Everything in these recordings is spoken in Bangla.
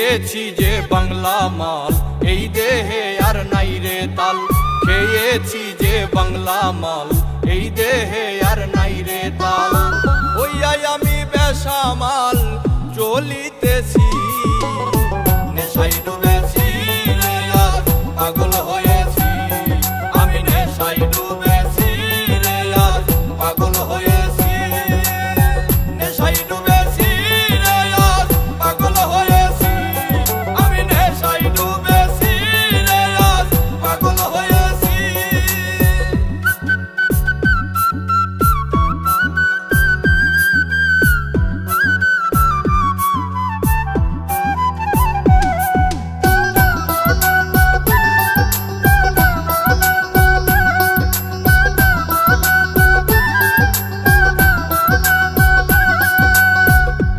খেয়েছি যে বাংলা মাল, এই দেহে আর নাই রে তাল। খেয়েছি যে বাংলা মাল, এই দেহে আর নাই রে তাল। ওইয়াই আমি বেসামাল চলিতেছি, নেশায় ডুবেছি রে আজ পাগল হয়েছি। আমি নেশায় ডুবেছি রে আজ পাগল হয়েছি। নেশায় ডুবেছি রে আজ পাগল হয়েছি। আমি নেশায় ডুবেছি রে আজ পাগল হয়েছি।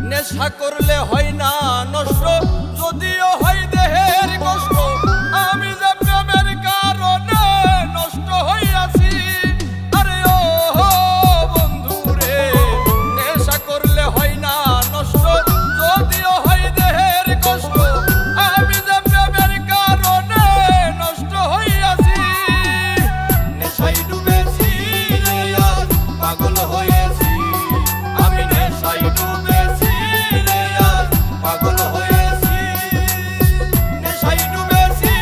নেশা করলে হয় না নষ্ট, যদিও হয় দেহের কষ্ট। আমি যে প্রেমের কারণে নষ্ট হইয়াছি। আরে ও বন্ধু রে, নেশা করলে হয় না নষ্ট, যদিও হয় দেহের কষ্ট। আমি যে প্রেমের কারণে নষ্ট হইয়াছি। নেশায় ডুবেছি রে আজ পাগল হয়েছি। আমি নেশায় ডুবেছি রে আজ পাগল হয়েছি। নেশায় ডুবেছি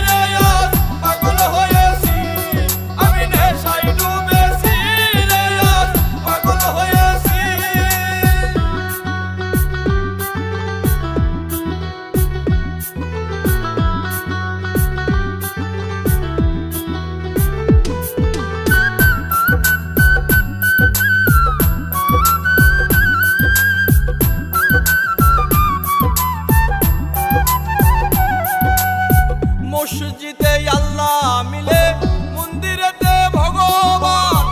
রে আজ পাগল হয়েছি। আমি নেশায় ডুবেছি রে আজ পাগল হয়েছি। মসজিদে আল্লাহ মিলে, মন্দিরেতে ভগবান।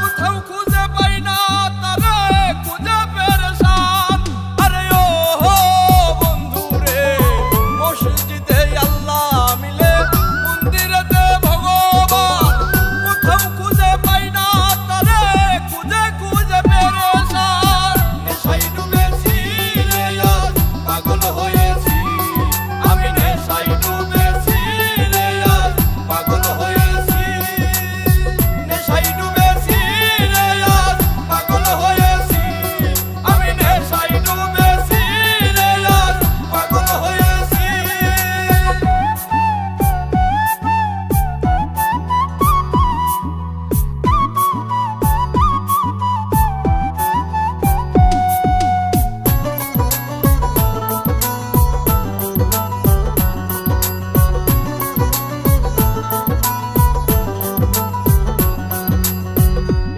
কোথাও খুঁজে পাই না তারে, খুঁজে পেরেশান। আরে ও বন্ধু রে, মসজিদে আল্লাহ মিলে, মন্দিরেতে ভগবান। কোথাও খুঁজে পাই না তারে, খুঁজে খুঁজে পেরেশান। নেশায় ডুবেছি রে আজ পাগল হয়েছি। আমি নেশায় ডুবেছি রে আজ পাগল হয়েছি। নেশায় ডুবেছি রে আজ পাগল হয়েছি। আমি নেশায় ডুবেছি রে আজ পাগল হয়েছি।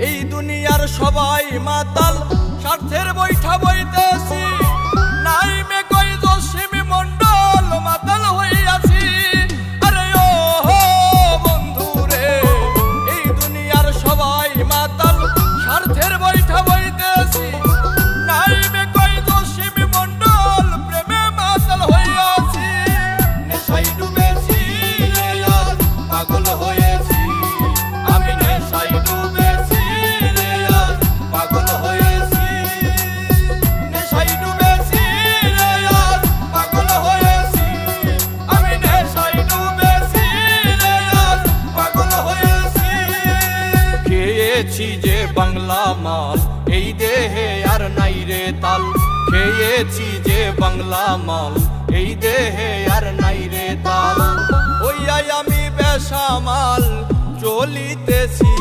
এই দুনিয়ার সবাই মাতাল, স্বার্থের বৈঠা বইতেছি। নাই মে কই জসিম মন্ডল, মাতাল হইয়াছি। আরে ও বন্ধু রে, এই দুনিয়ার সবাই মাতাল, স্বার্থের বৈঠা বইতেছি। নাই মে কই জসিম মন্ডল, প্রেমে মাতাল হইয়াছি। নেশায় ডুবেছি রে আজ পাগল হয়েছি। আমি নেশায় ডুবেছি রে আজ পাগল হয়েছি। নেশায় ডুবেছি রে আজ পাগল হয়েছি। আমি নেশায় ডুবেছি রে আজ পাগল হয়েছি। খেয়েছি যে বাংলা মাল, এই দেহে আর নাই রে তাল। খেয়েছি যে বাংলা মাল, এই দেহে আর নাই রে তাল। ওইয়াই আমি বেসামাল চলিতেছি।